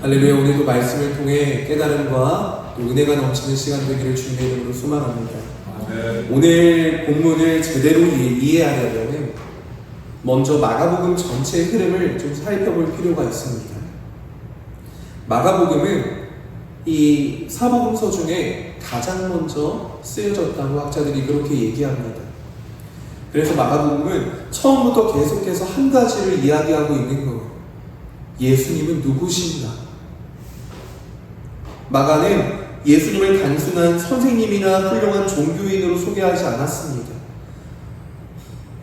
할렐루야. 오늘도 말씀을 통해 깨달음과 또 은혜가 넘치는 시간 되기를 주님의 이름으로 소망합니다. 오늘 본문을 제대로 이해하려면 먼저 마가복음 전체의 흐름을 좀 살펴볼 필요가 있습니다. 마가복음은 이 사복음서 중에 가장 먼저 쓰여졌다고 학자들이 그렇게 얘기합니다. 그래서 마가복음은 처음부터 계속해서 한 가지를 이야기하고 있는 거예요. 예수님은 누구신가? 마가는 예수님을 단순한 선생님이나 훌륭한 종교인으로 소개하지 않았습니다.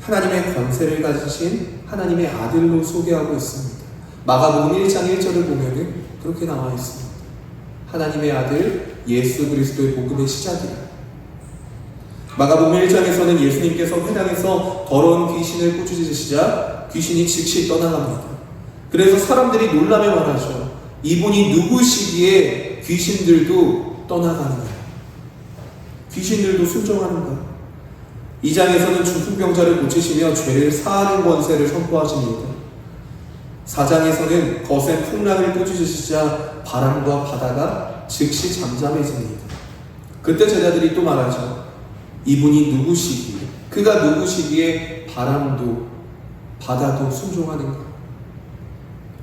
하나님의 권세를 가지신 하나님의 아들로 소개하고 있습니다. 마가복음 1장 1절을 보면은 그렇게 나와 있습니다. 하나님의 아들 예수 그리스도의 복음의 시작이다. 마가복음 1장에서는 예수님께서 회당에서 더러운 귀신을 꾸짖으시자 귀신이 즉시 떠나갑니다. 그래서 사람들이 놀라며 말하죠. 이분이 누구시기에 귀신들도 떠나가는가? 귀신들도 순종하는가? 2장에서는 중풍병자를 고치시며 죄를 사하는 권세를 선포하십니다. 4장에서는 거센 풍랑을 꾸짖으시자 바람과 바다가 즉시 잠잠해집니다. 그때 제자들이 또 말하죠. 이분이 누구시기에, 그가 누구시기에 바람도 바다도 순종하는가?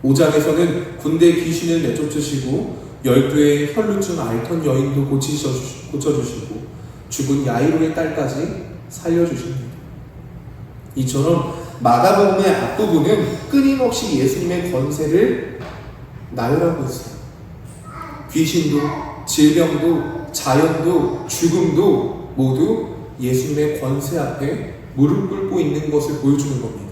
5장에서는 군대 귀신을 내쫓으시고 12의 혈루증 앓던 여인도 고쳐주시고 죽은 야이로의 딸까지 살려주십니다. 이처럼 마가복음의 앞부분은 끊임없이 예수님의 권세를 나열하고 있어요. 귀신도, 질병도, 자연도, 죽음도 모두 예수님의 권세 앞에 무릎 꿇고 있는 것을 보여주는 겁니다.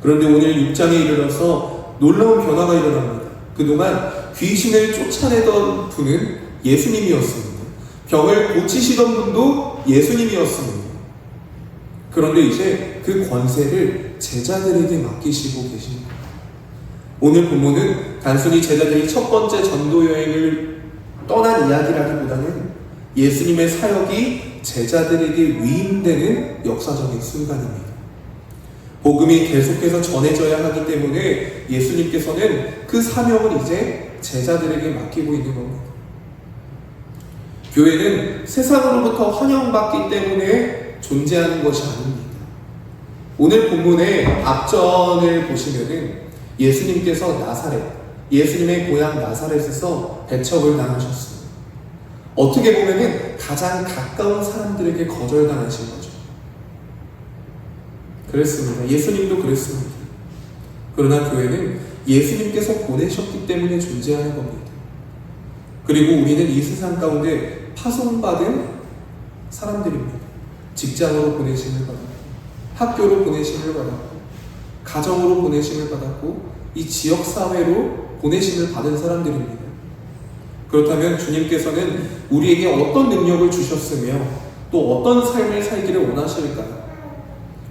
그런데 오늘 6장에 이르러서 놀라운 변화가 일어납니다. 그동안 귀신을 쫓아내던 분은 예수님이었습니다. 병을 고치시던 분도 예수님이었습니다. 그런데 이제 그 권세를 제자들에게 맡기시고 계십니다. 오늘 본문은 단순히 제자들이 첫 번째 전도 여행을 떠난 이야기라기보다는 예수님의 사역이 제자들에게 위임되는 역사적인 순간입니다. 복음이 계속해서 전해져야 하기 때문에 예수님께서는 그 사명을 이제 제자들에게 맡기고 있는 겁니다. 교회는 세상으로부터 환영받기 때문에 존재하는 것이 아닙니다. 오늘 본문의 앞전을 보시면은 예수님께서 나사렛, 예수님의 고향 나사렛에서 배척을 당하셨습니다. 어떻게 보면은 가장 가까운 사람들에게 거절당하신 거죠. 그랬습니다. 예수님도 그랬습니다. 그러나 교회는 예수님께서 보내셨기 때문에 존재하는 겁니다. 그리고 우리는 이 세상 가운데 파송받은 사람들입니다. 직장으로 보내심을 받았고, 학교로 보내심을 받았고, 가정으로 보내심을 받았고, 이 지역사회로 보내심을 받은 사람들입니다. 그렇다면 주님께서는 우리에게 어떤 능력을 주셨으며 또 어떤 삶을 살기를 원하실까요?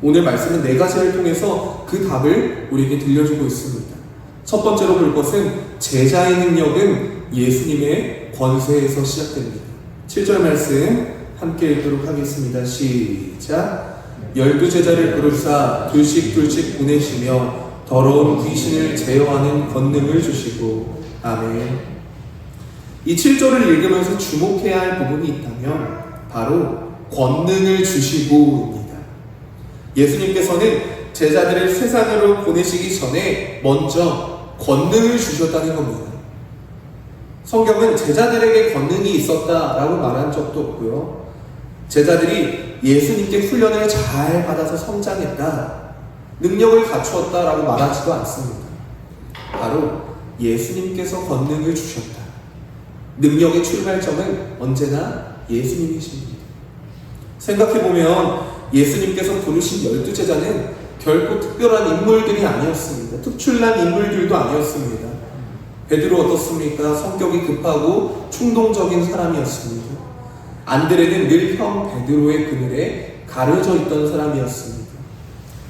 오늘 말씀은 네 가지를 통해서 그 답을 우리에게 들려주고 있습니다. 첫 번째로 볼 것은 제자의 능력은 예수님의 권세에서 시작됩니다. 7절 말씀 함께 읽도록 하겠습니다. 시작. 12제자를 부르사 둘씩 보내시며 더러운 귀신을 제어하는 권능을 주시고. 아멘. 이 7절을 읽으면서 주목해야 할 부분이 있다면 바로 권능을 주시고입니다. 예수님께서는 제자들을 세상으로 보내시기 전에 먼저 권능을 주셨다는 겁니다. 성경은 제자들에게 권능이 있었다라고 말한 적도 없고요. 제자들이 예수님께 훈련을 잘 받아서 성장했다, 능력을 갖추었다라고 말하지도 않습니다. 바로 예수님께서 권능을 주셨다. 능력의 출발점은 언제나 예수님이십니다. 생각해보면 예수님께서 부르신 12제자는 결코 특별한 인물들이 아니었습니다. 특출난 인물들도 아니었습니다. 베드로 어떻습니까? 성격이 급하고 충동적인 사람이었습니다. 안드레는 늘 형 베드로의 그늘에 가려져 있던 사람이었습니다.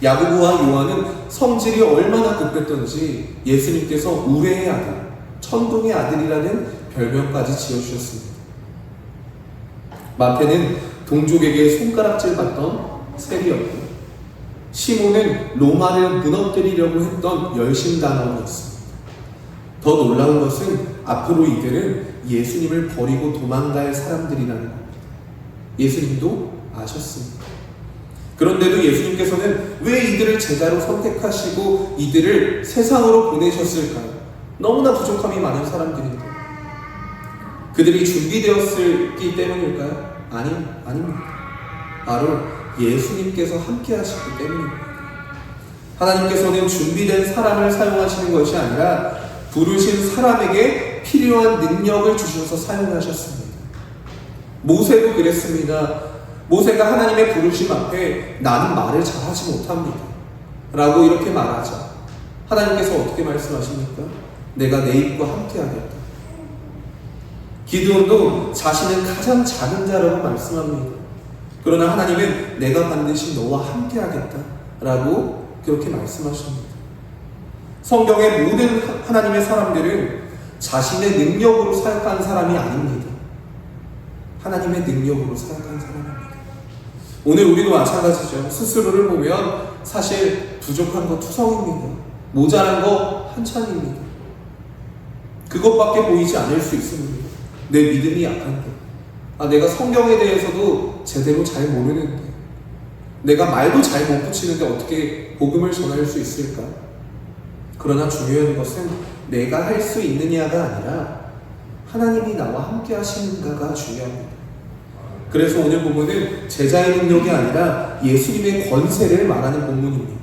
야고보와 요한은 성질이 얼마나 급했던지 예수님께서 우레의 아들, 천둥의 아들이라는 별명까지 지어주셨습니다. 마태는 동족에게 손가락질 받던 세리였고, 시몬은 로마를 무너뜨리려고 했던 열심당원이었습니다. 더 놀라운 것은 앞으로 이들은 예수님을 버리고 도망갈 사람들이라는 겁니다. 예수님도 아셨습니다. 그런데도 예수님께서는 왜 이들을 제자로 선택하시고 이들을 세상으로 보내셨을까요? 너무나 부족함이 많은 사람들인데 그들이 준비되었기 때문일까요? 아닙니다. 바로 예수님께서 함께 하시기 때문입니다. 하나님께서는 준비된 사람을 사용하시는 것이 아니라 부르신 사람에게 필요한 능력을 주셔서 사용하셨습니다. 모세도 그랬습니다. 모세가 하나님의 부르심 앞에 나는 말을 잘하지 못합니다 라고 이렇게 말하자 하나님께서 어떻게 말씀하십니까? 내가 내 입과 함께 하겠다. 기드온도 자신은 가장 작은 자라고 말씀합니다. 그러나 하나님은 내가 반드시 너와 함께 하겠다 라고 그렇게 말씀하십니다. 성경의 모든 하나님의 사람들은 자신의 능력으로 사역한 사람이 아닙니다. 하나님의 능력으로 사역한 사람입니다. 오늘 우리도 마찬가지죠. 스스로를 보면 사실 부족한 거 투성입니다. 모자란 거 한찬입니다. 그것밖에 보이지 않을 수 있습니다. 내 믿음이 약한데, 내가 성경에 대해서도 제대로 잘 모르는데, 내가 말도 잘 못 붙이는데 어떻게 복음을 전할 수 있을까? 그러나 중요한 것은 내가 할 수 있느냐가 아니라 하나님이 나와 함께 하시는가가 중요합니다. 그래서 오늘 본문은 제자의 능력이 아니라 예수님의 권세를 말하는 본문입니다.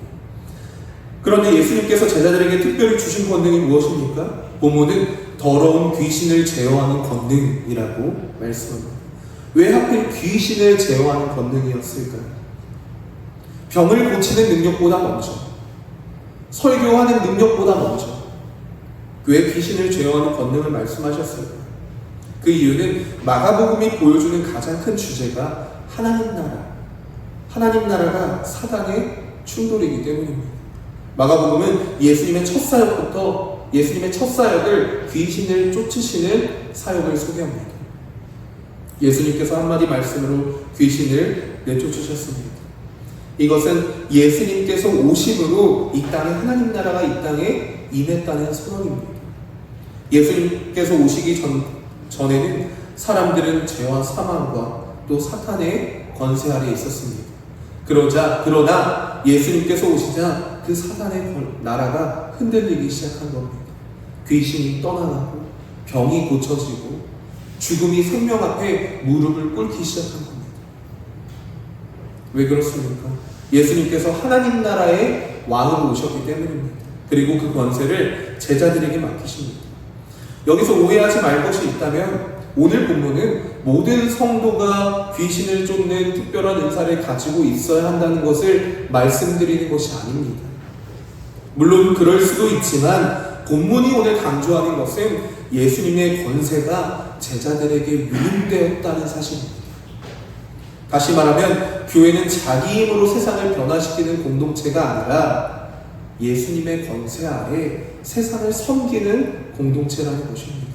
그런데 예수님께서 제자들에게 특별히 주신 권능이 무엇입니까? 본문은 더러운 귀신을 제어하는 권능이라고 말씀합니다. 왜 하필 귀신을 제어하는 권능이었을까요? 병을 고치는 능력보다 먼저, 설교하는 능력보다 먼저 왜 귀신을 제어하는 권능을 말씀하셨을까요? 그 이유는 마가복음이 보여주는 가장 큰 주제가 하나님 나라가 사단의 충돌이기 때문입니다. 마가복음은 예수님의 첫 사역부터 예수님의 첫 사역을 귀신을 쫓으시는 사역을 소개합니다. 예수님께서 한마디 말씀으로 귀신을 내쫓으셨습니다. 이것은 예수님께서 오심으로 이 땅에 하나님 나라가 이 땅에 임했다는 선언입니다. 예수님께서 오시기 전에는 사람들은 죄와 사망과 또 사탄의 권세 아래에 있었습니다. 그러나 예수님께서 오시자 그 사탄의 나라가 흔들리기 시작한 겁니다. 귀신이 떠나가고 병이 고쳐지고 죽음이 생명 앞에 무릎을 꿇기 시작한 겁니다. 왜 그렇습니까? 예수님께서 하나님 나라의 왕으로 오셨기 때문입니다. 그리고 그 권세를 제자들에게 맡기십니다. 여기서 오해하지 말 것이 있다면 오늘 본문은 모든 성도가 귀신을 쫓는 특별한 은사를 가지고 있어야 한다는 것을 말씀드리는 것이 아닙니다. 물론 그럴 수도 있지만 본문이 오늘 강조하는 것은 예수님의 권세가 제자들에게 위임되었다는 사실입니다. 다시 말하면 교회는 자기 힘으로 세상을 변화시키는 공동체가 아니라 예수님의 권세 아래 세상을 섬기는 공동체라는 것입니다.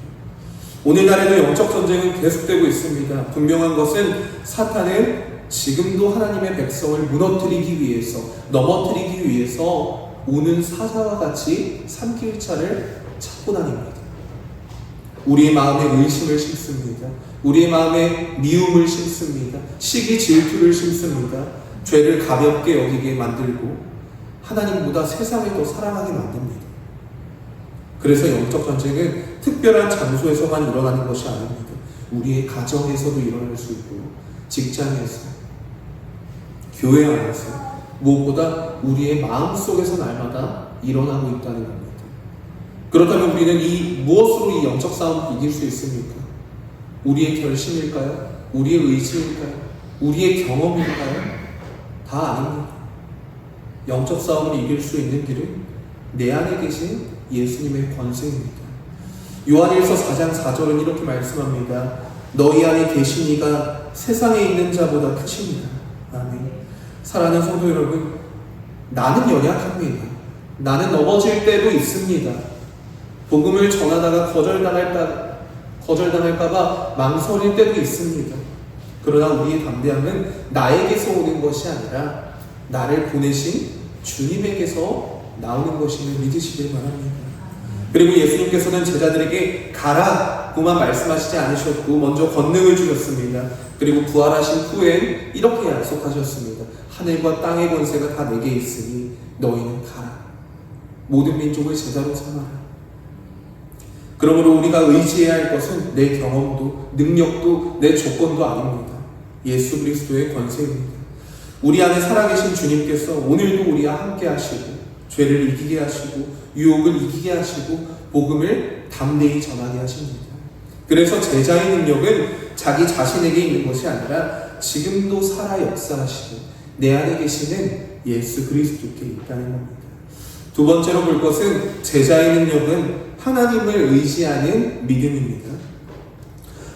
오늘날에도 영적 전쟁은 계속되고 있습니다. 분명한 것은 사탄은 지금도 하나님의 백성을 무너뜨리기 위해서, 넘어뜨리기 위해서 오는 사자와 같이 산길차를 찾고 다닙니다. 우리의 마음에 의심을 심습니다. 우리의 마음에 미움을 심습니다. 시기 질투를 심습니다. 죄를 가볍게 여기게 만들고 하나님보다 세상을 더 사랑하게 만듭니다. 그래서 영적 전쟁은 특별한 장소에서만 일어나는 것이 아닙니다. 우리의 가정에서도 일어날 수 있고, 직장에서, 교회 안에서, 무엇보다 우리의 마음속에서 날마다 일어나고 있다는 겁니다. 그렇다면 우리는 무엇으로 이 영적 싸움을 이길 수 있습니까? 우리의 결심일까요? 우리의 의지일까요? 우리의 경험일까요? 다 아닙니다. 영적 싸움을 이길 수 있는 길은 내 안에 계신 예수님의 권세입니다. 요한일서 4장 4절은 이렇게 말씀합니다. 너희 안에 계신 이가 세상에 있는 자보다 크십니다. 아멘. 사랑하는 성도 여러분, 나는 연약합니다. 나는 넘어질 때도 있습니다. 복음을 전하다가 거절당할까봐 망설일 때도 있습니다. 그러나 우리의 담대함은 나에게서 오는 것이 아니라 나를 보내신 주님에게서 나오는 것임을 믿으시길 바랍니다. 그리고 예수님께서는 제자들에게 가라고만 말씀하시지 않으셨고 먼저 권능을 주셨습니다. 그리고 부활하신 후엔 이렇게 약속하셨습니다. 하늘과 땅의 권세가 다 내게 있으니 너희는 가라. 모든 민족을 제자로 삼아라. 그러므로 우리가 의지해야 할 것은 내 경험도 능력도 내 조건도 아닙니다. 예수 그리스도의 권세입니다. 우리 안에 살아계신 주님께서 오늘도 우리와 함께 하시고 죄를 이기게 하시고 유혹을 이기게 하시고 복음을 담대히 전하게 하십니다. 그래서 제자의 능력은 자기 자신에게 있는 것이 아니라 지금도 살아 역사하시고 내 안에 계시는 예수 그리스도께 있다는 겁니다. 두 번째로 볼 것은 제자의 능력은 하나님을 의지하는 믿음입니다.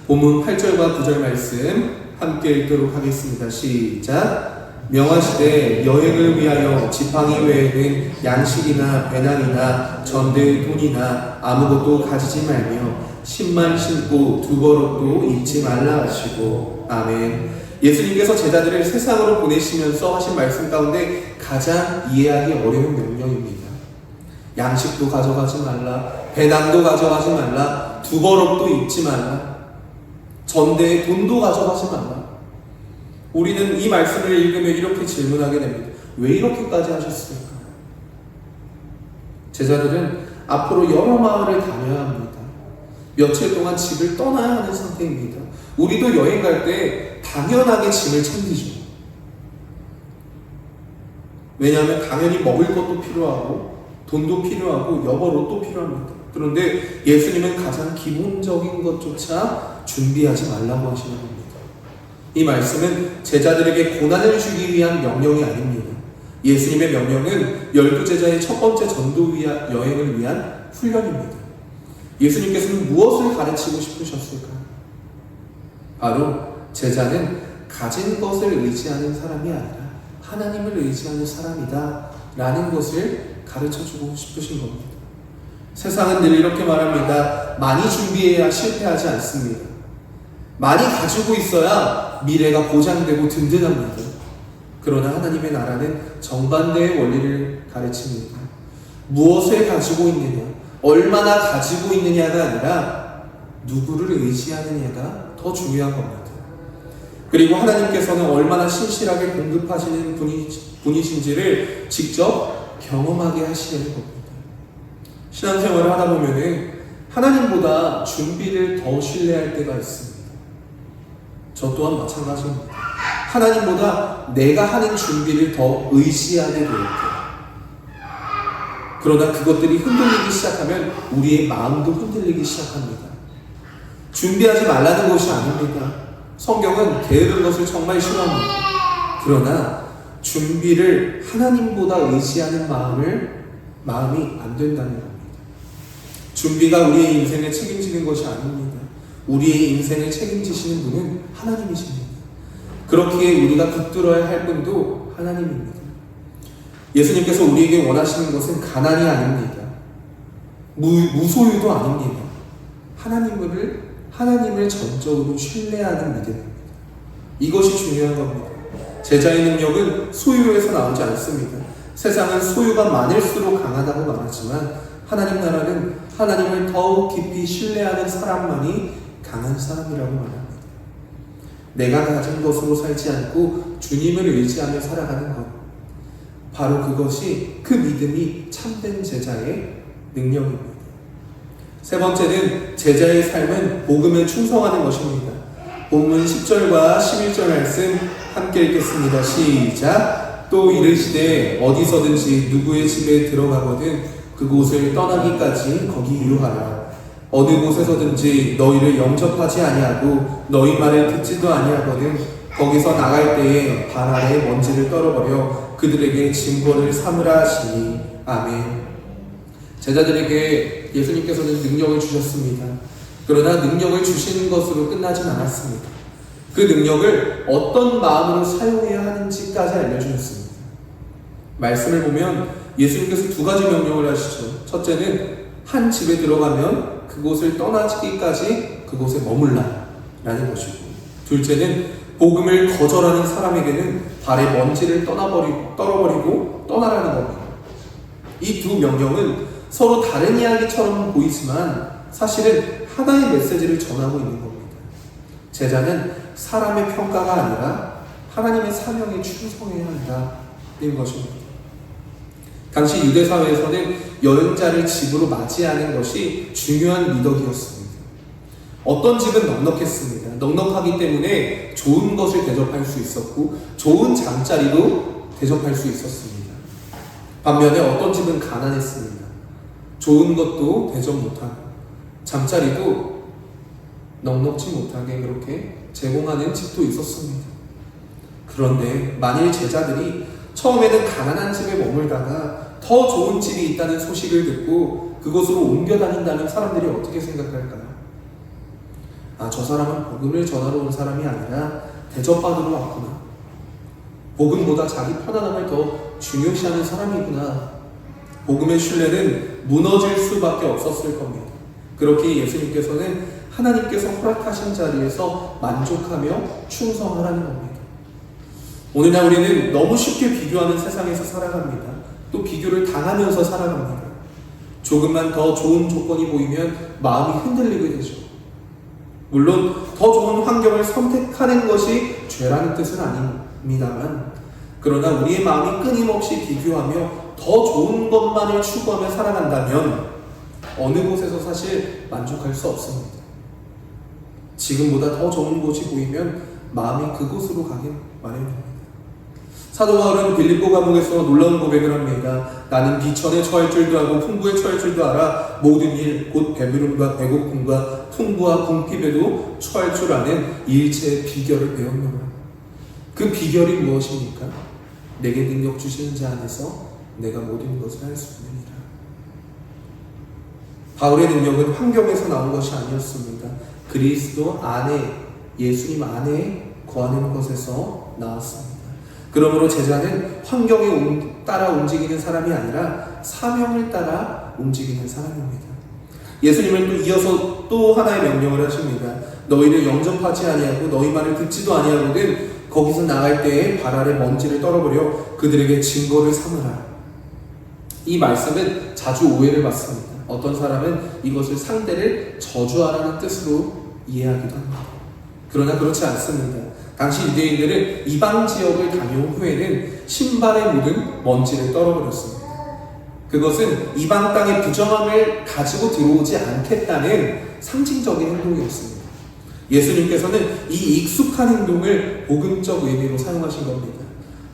본문 8절과 9절 말씀 함께 읽도록 하겠습니다. 시작. 명하시되 여행을 위하여 지팡이 외에는 양식이나 배낭이나 전대 돈이나 아무것도 가지지 말며 신만 신고 두 버릇도 입지 말라 하시고. 아멘. 예수님께서 제자들을 세상으로 보내시면서 하신 말씀 가운데 가장 이해하기 어려운 명령입니다. 양식도 가져가지 말라, 배낭도 가져가지 말라, 두 버릇도 입지 말라, 전대에 돈도 가져가지 말라. 우리는 이 말씀을 읽으면 이렇게 질문하게 됩니다. 왜 이렇게까지 하셨을까? 제자들은 앞으로 여러 마을을 다녀야 합니다. 며칠 동안 집을 떠나야 하는 상태입니다. 우리도 여행 갈 때 당연하게 짐을 챙기죠. 왜냐하면 당연히 먹을 것도 필요하고 돈도 필요하고 여벌옷도 필요합니다. 그런데 예수님은 가장 기본적인 것조차 준비하지 말라고 하시는 겁니다. 이 말씀은 제자들에게 고난을 주기 위한 명령이 아닙니다. 예수님의 명령은 12제자의 첫 번째 전도 여행을 위한 훈련입니다. 예수님께서는 무엇을 가르치고 싶으셨을까요? 바로 제자는 가진 것을 의지하는 사람이 아니라 하나님을 의지하는 사람이다 라는 것을 가르쳐주고 싶으신 겁니다. 세상은 늘 이렇게 말합니다. 많이 준비해야 실패하지 않습니다. 많이 가지고 있어야 미래가 보장되고 든든합니다. 그러나 하나님의 나라는 정반대의 원리를 가르칩니다. 무엇을 가지고 있느냐, 얼마나 가지고 있느냐가 아니라 누구를 의지하느냐가 더 중요한 겁니다. 그리고 하나님께서는 얼마나 신실하게 공급하시는 분이신지를 직접 경험하게 하시는 겁니다. 신앙생활을 하다 보면 하나님보다 준비를 더 신뢰할 때가 있습니다. 저 또한 마찬가지입니다. 하나님보다 내가 하는 준비를 더 의지하게 될 때, 그러나 그것들이 흔들리기 시작하면 우리의 마음도 흔들리기 시작합니다. 준비하지 말라는 것이 아닙니다. 성경은 게으른 것을 정말 싫어합니다. 그러나 준비를 하나님보다 의지하는 마음이 안 된다는 겁니다. 준비가 우리의 인생을 책임지는 것이 아닙니다. 우리의 인생을 책임지시는 분은 하나님이십니다. 그렇기에 우리가 붙들어야 할 분도 하나님입니다. 예수님께서 우리에게 원하시는 것은 가난이 아닙니다. 무소유도 아닙니다. 하나님을 전적으로 신뢰하는 믿음입니다. 이것이 중요한 겁니다. 제자의 능력은 소유에서 나오지 않습니다. 세상은 소유가 많을수록 강하다고 말하지만 하나님 나라는 하나님을 더욱 깊이 신뢰하는 사람만이 강한 사람이라고 말합니다. 내가 가진 것으로 살지 않고 주님을 의지하며 살아가는 것, 바로 그것이 그 믿음이 참된 제자의 능력입니다. 세 번째는 제자의 삶은 복음에 충성하는 것입니다. 본문 10절과 11절 말씀 함께 읽겠습니다. 시작. 또 이르시되 어디서든지 누구의 집에 들어가거든 그곳을 떠나기까지 거기 유하라. 어느 곳에서든지 너희를 영접하지 아니하고 너희 말을 듣지도 아니하거든 거기서 나갈 때에 발 아래 먼지를 떨어버려 그들에게 증거를 삼으라 하시니. 아멘. 제자들에게 예수님께서는 능력을 주셨습니다. 그러나 능력을 주시는 것으로 끝나진 않았습니다. 그 능력을 어떤 마음으로 사용해야 하는지까지 알려주셨습니다. 말씀을 보면 예수님께서 두 가지 명령을 하시죠. 첫째는 한 집에 들어가면 그곳을 떠나기까지 그곳에 머물라 라는 것이고, 둘째는 복음을 거절하는 사람에게는 발에 먼지를 떨어버리고 떠나라는 겁니다. 이 두 명령은 서로 다른 이야기처럼 보이지만 사실은 하나의 메시지를 전하고 있는 겁니다. 제자는 사람의 평가가 아니라 하나님의 사명에 충성해야 한다는 것입니다. 당시 유대 사회에서는 여행자를 집으로 맞이하는 것이 중요한 미덕이었습니다. 어떤 집은 넉넉했습니다. 넉넉하기 때문에 좋은 것을 대접할 수 있었고 좋은 잠자리도 대접할 수 있었습니다. 반면에 어떤 집은 가난했습니다. 좋은 것도 대접 못하고 잠자리도 넉넉지 못하게 그렇게 제공하는 집도 있었습니다. 그런데 만일 제자들이 처음에는 가난한 집에 머물다가 더 좋은 집이 있다는 소식을 듣고 그곳으로 옮겨 다닌다면 사람들이 어떻게 생각할까요? 저 사람은 복음을 전하러 온 사람이 아니라 대접받으러 왔구나. 복음보다 자기 편안함을 더 중요시하는 사람이구나. 복음의 신뢰는 무너질 수밖에 없었을 겁니다. 그렇게 예수님께서는 하나님께서 허락하신 자리에서 만족하며 충성하라는 겁니다. 오늘날 우리는 너무 쉽게 비교하는 세상에서 살아갑니다. 또 비교를 당하면서 살아갑니다. 조금만 더 좋은 조건이 보이면 마음이 흔들리게 되죠. 물론 더 좋은 환경을 선택하는 것이 죄라는 뜻은 아닙니다만, 그러나 우리의 마음이 끊임없이 비교하며 더 좋은 것만을 추구하며 살아간다면 어느 곳에서 사실 만족할 수 없습니다. 지금보다 더 좋은 곳이 보이면 마음이 그곳으로 가긴 마련입니다. 사도 바울은 빌립보 감옥에서 놀라운 고백을 합니다. 나는 비천에 처할 줄도 알고 풍부에 처할 줄도 알아 모든 일 곧 배부름과 배고픔과 풍부와 궁핍에도 처할 줄 아는 일체의 비결을 배웠노라. 그 비결이 무엇입니까? 내게 능력 주시는 자 안에서 내가 모든 것을 할 수 있느니라. 바울의 능력은 환경에서 나온 것이 아니었습니다. 그리스도 안에, 예수님 안에 거하는 것에서 나왔습니다. 그러므로 제자는 환경에 따라 움직이는 사람이 아니라 사명을 따라 움직이는 사람입니다. 예수님은 또 이어서 또 하나의 명령을 하십니다. 너희를 영접하지 아니하고 너희 말을 듣지도 아니하거든 거기서 나갈 때에 발 아래 먼지를 떨어버려 그들에게 증거를 삼으라. 이 말씀은 자주 오해를 받습니다. 어떤 사람은 이것을 상대를 저주하라는 뜻으로 이해하기도 합니다. 그러나 그렇지 않습니다. 당시 유대인들은 이방 지역을 다녀온 후에는 신발에 묻은 먼지를 떨어버렸습니다. 그것은 이방 땅의 부정함을 가지고 들어오지 않겠다는 상징적인 행동이었습니다. 예수님께서는 이 익숙한 행동을 복음적 의미로 사용하신 겁니다.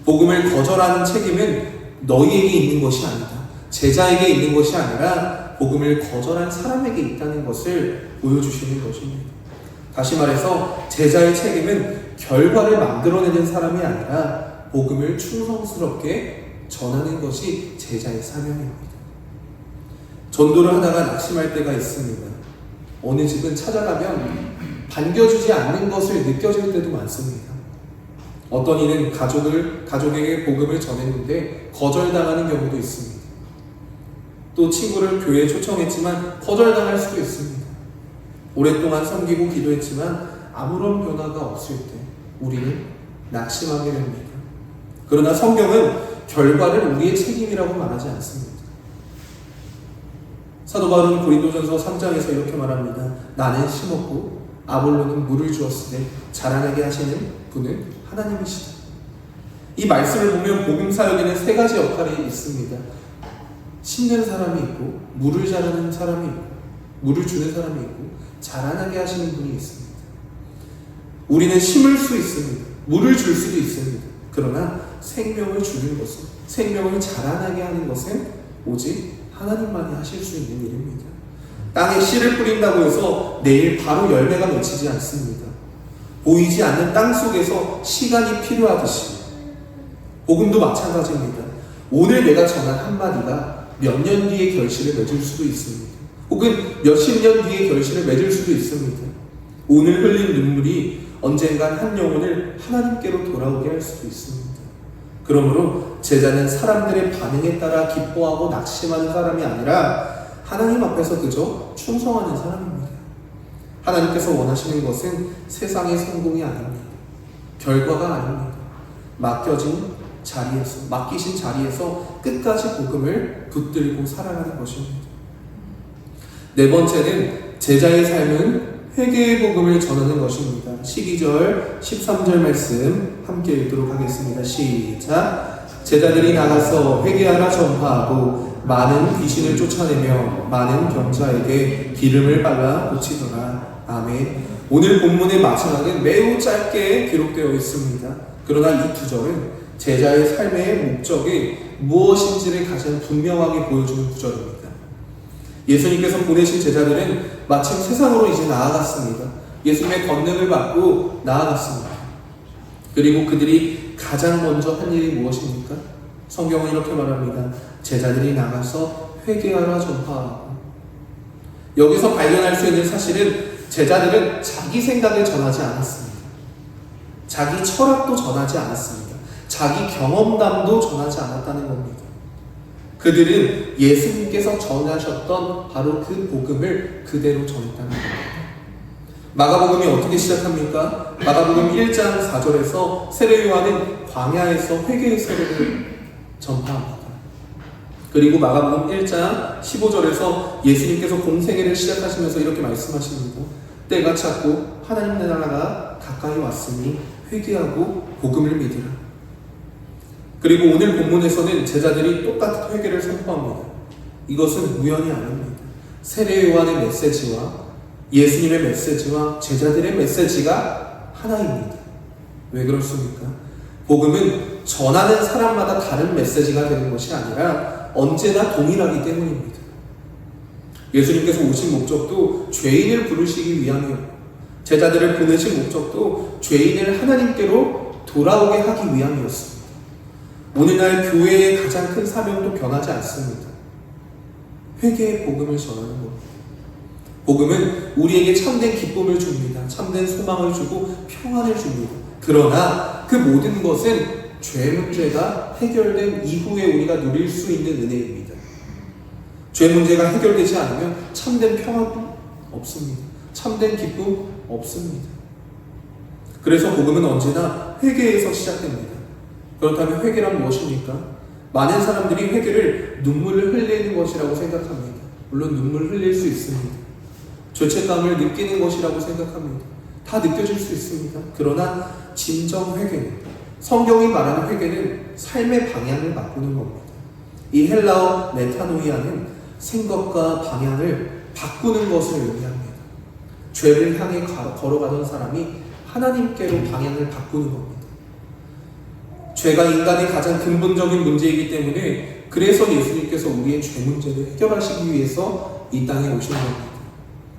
복음을 거절하는 책임은 너희에게 있는 것이 아니다. 제자에게 있는 것이 아니라 복음을 거절한 사람에게 있다는 것을 보여주시는 것입니다. 다시 말해서 제자의 책임은 결과를 만들어내는 사람이 아니라 복음을 충성스럽게 전하는 것이 제자의 사명입니다. 전도를 하다가 낙심할 때가 있습니다. 어느 집은 찾아가면 반겨주지 않는 것을 느껴질 때도 많습니다. 어떤 이는 가족에게 복음을 전했는데 거절당하는 경우도 있습니다. 또 친구를 교회에 초청했지만 거절당할 수도 있습니다. 오랫동안 섬기고 기도했지만 아무런 변화가 없을 때 우리는 낙심하게 됩니다. 그러나 성경은 결과를 우리의 책임이라고 말하지 않습니다. 사도 바울은 고린도전서 3장에서 이렇게 말합니다. 나는 심었고 아볼로는 물을 주었으되 자라나게 하시는 분은 하나님이시다. 이 말씀을 보면 복음 사역에는 세 가지 역할이 있습니다. 심는 사람이 있고 물을 자르는 사람이 있고 물을 주는 사람이 있고 자라나게 하시는 분이 있습니다. 우리는 심을 수 있습니다. 물을 줄 수도 있습니다. 그러나 생명을 주는 것은, 생명을 자라나게 하는 것은 오직 하나님만이 하실 수 있는 일입니다. 땅에 씨를 뿌린다고 해서 내일 바로 열매가 맺히지 않습니다. 보이지 않는 땅 속에서 시간이 필요하듯이 복음도 마찬가지입니다. 오늘 내가 전한 한마디가 몇 년 뒤에 결실을 맺을 수도 있습니다. 혹은 몇십 년 뒤에 결실을 맺을 수도 있습니다. 오늘 흘린 눈물이 언젠간 한 영혼을 하나님께로 돌아오게 할 수도 있습니다. 그러므로 제자는 사람들의 반응에 따라 기뻐하고 낙심하는 사람이 아니라 하나님 앞에서 그저 충성하는 사람입니다. 하나님께서 원하시는 것은 세상의 성공이 아닙니다. 결과가 아닙니다. 맡기신 자리에서 끝까지 복음을 붙들고 살아가는 것입니다. 네 번째는 제자의 삶은 회개의 복음을 전하는 것입니다. 12절, 13절 말씀 함께 읽도록 하겠습니다. 시작. 제자들이 나가서 회개하라 전파하고 많은 귀신을 쫓아내며 많은 병자에게 기름을 발라 고치더라. 아멘. 오늘 본문의 마지막은 매우 짧게 기록되어 있습니다. 그러나 이 두 절은 제자의 삶의 목적이 무엇인지를 가장 분명하게 보여주는 구절입니다. 예수님께서 보내신 제자들은 마침 세상으로 이제 나아갔습니다. 예수님의 권능을 받고 나아갔습니다. 그리고 그들이 가장 먼저 한 일이 무엇입니까? 성경은 이렇게 말합니다. 제자들이 나가서 회개하라 전파하고. 여기서 발견할 수 있는 사실은 제자들은 자기 생각을 전하지 않았습니다. 자기 철학도 전하지 않았습니다. 자기 경험담도 전하지 않았다는 겁니다. 그들은 예수님께서 전하셨던 바로 그 복음을 그대로 전했다는 겁니다. 마가복음이 어떻게 시작합니까? 마가복음 1장 4절에서 세례 요한은 광야에서 회개의 세례를 전파합니다. 그리고 마가복음 1장 15절에서 예수님께서 공생애를 시작하시면서 이렇게 말씀하십니다. 때가 찼고 하나님 나라가 가까이 왔으니 회개하고 복음을 믿으라. 그리고 오늘 본문에서는 제자들이 똑같은 회개를 선포합니다. 이것은 우연이 아닙니다. 세례 요한의 메시지와 예수님의 메시지와 제자들의 메시지가 하나입니다. 왜 그렇습니까? 복음은 전하는 사람마다 다른 메시지가 되는 것이 아니라 언제나 동일하기 때문입니다. 예수님께서 오신 목적도 죄인을 부르시기 위함이었고 제자들을 보내신 목적도 죄인을 하나님께로 돌아오게 하기 위함이었습니다. 오늘날 교회의 가장 큰 사명도 변하지 않습니다. 회개의 복음을 전하는 겁니다. 복음은 우리에게 참된 기쁨을 줍니다. 참된 소망을 주고 평안을 줍니다. 그러나 그 모든 것은 죄 문제가 해결된 이후에 우리가 누릴 수 있는 은혜입니다. 죄 문제가 해결되지 않으면 참된 평안도 없습니다. 참된 기쁨 없습니다. 그래서 복음은 언제나 회개에서 시작됩니다. 그렇다면 회개란 무엇입니까? 많은 사람들이 회개를 눈물을 흘리는 것이라고 생각합니다. 물론 눈물 흘릴 수 있습니다. 죄책감을 느끼는 것이라고 생각합니다. 다 느껴질 수 있습니다. 그러나 진정 회개는, 성경이 말하는 회개는 삶의 방향을 바꾸는 겁니다. 이 헬라어 메타노이아는 생각과 방향을 바꾸는 것을 의미합니다. 죄를 향해 걸어가던 사람이 하나님께로 방향을 바꾸는 겁니다. 죄가 인간의 가장 근본적인 문제이기 때문에 그래서 예수님께서 우리의 죄 문제를 해결하시기 위해서 이 땅에 오신 겁니다.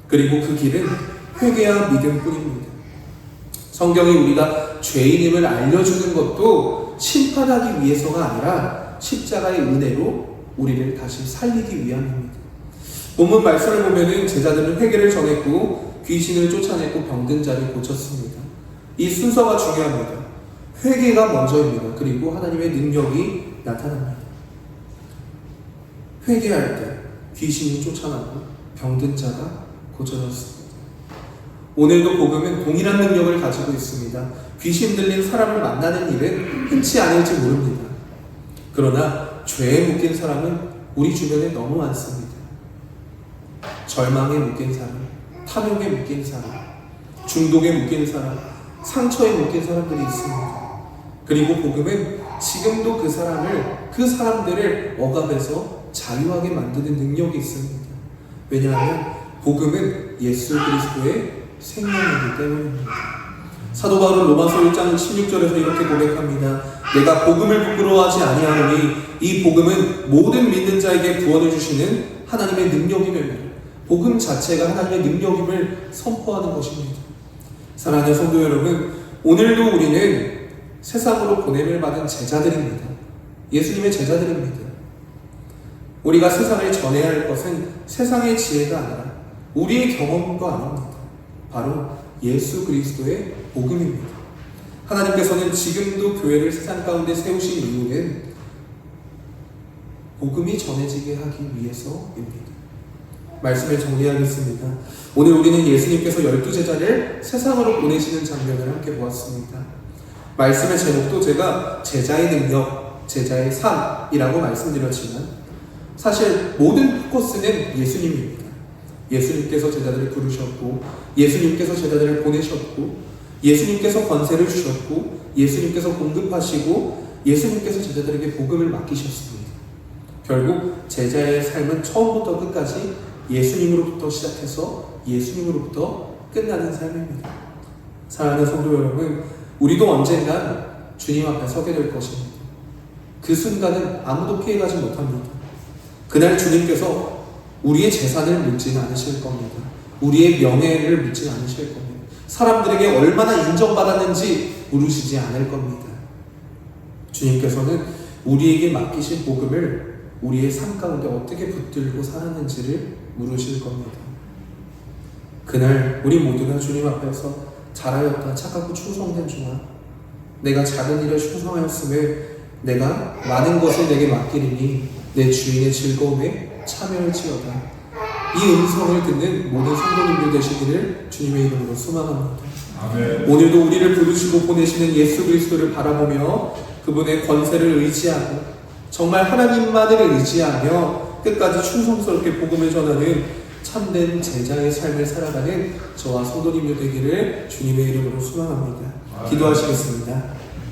그리고 그 길은 회개와 믿음뿐입니다. 성경이 우리가 죄인임을 알려주는 것도 심판하기 위해서가 아니라 십자가의 은혜로 우리를 다시 살리기 위함입니다. 본문 말씀을 보면은 제자들은 회개를 전했고 귀신을 쫓아냈고 병든 자를 고쳤습니다. 이 순서가 중요합니다. 회개가 먼저입니다. 그리고 하나님의 능력이 나타납니다. 회개할 때 귀신이 쫓아나고 병든 자가 고쳐졌습니다. 오늘도 복음은 동일한 능력을 가지고 있습니다. 귀신 들린 사람을 만나는 일은 흔치 않을지 모릅니다. 그러나 죄에 묶인 사람은 우리 주변에 너무 많습니다. 절망에 묶인 사람, 탐욕에 묶인 사람, 중독에 묶인 사람, 상처에 묶인 사람들이 있습니다. 그리고 복음은 지금도 그 사람들을 억압해서 자유하게 만드는 능력이 있습니다. 왜냐하면 복음은 예수 그리스도의 생명이기 때문입니다. 사도 바울은 로마서 1장 16절에서 이렇게 고백합니다. 내가 복음을 부끄러워하지 아니하노니 이 복음은 모든 믿는 자에게 구원을 주시는 하나님의 능력임을, 복음 자체가 하나님의 능력임을 선포하는 것입니다. 사랑하는 성도 여러분, 오늘도 우리는 세상으로 보냄을 받은 제자들입니다. 예수님의 제자들입니다. 우리가 세상을 전해야 할 것은 세상의 지혜가 아니라 우리의 경험도 아닙니다. 바로 예수 그리스도의 복음입니다. 하나님께서는 지금도 교회를 세상 가운데 세우신 이유는 복음이 전해지게 하기 위해서입니다. 말씀을 정리하겠습니다. 오늘 우리는 예수님께서 12제자를 세상으로 보내시는 장면을 함께 보았습니다. 말씀의 제목도 제가 제자의 능력, 제자의 삶이라고 말씀드렸지만 사실 모든 포커스는 예수님입니다. 예수님께서 제자들을 부르셨고, 예수님께서 제자들을 보내셨고, 예수님께서 권세를 주셨고, 예수님께서 공급하시고, 예수님께서 제자들에게 복음을 맡기셨습니다. 결국 제자의 삶은 처음부터 끝까지 예수님으로부터 시작해서 예수님으로부터 끝나는 삶입니다. 사랑하는 성도 여러분, 우리도 언젠간 주님 앞에 서게 될 것입니다. 그 순간은 아무도 피해가지 못합니다. 그날 주님께서 우리의 재산을 묻지는 않으실 겁니다. 우리의 명예를 묻지 않으실 겁니다. 사람들에게 얼마나 인정받았는지 물으시지 않을 겁니다. 주님께서는 우리에게 맡기신 복음을 우리의 삶 가운데 어떻게 붙들고 살았는지를 물으실 겁니다. 그날 우리 모두가 주님 앞에서 잘하였다, 착하고 충성된 종아, 내가 작은 일에 충성하였음에 내가 많은 것을 내게 맡기리니 내 주인의 즐거움에 참여할지어다. 이 음성을 듣는 모든 성도님들 되시기를 주님의 이름으로 소망합니다. 아멘. 오늘도 우리를 부르시고 보내시는 예수 그리스도를 바라보며 그분의 권세를 의지하고 정말 하나님만을 의지하며 끝까지 충성스럽게 복음을 전하는 참된 제자의 삶을 살아가는 저와 성도님들 되기를 주님의 이름으로 소망합니다. 기도하시겠습니다.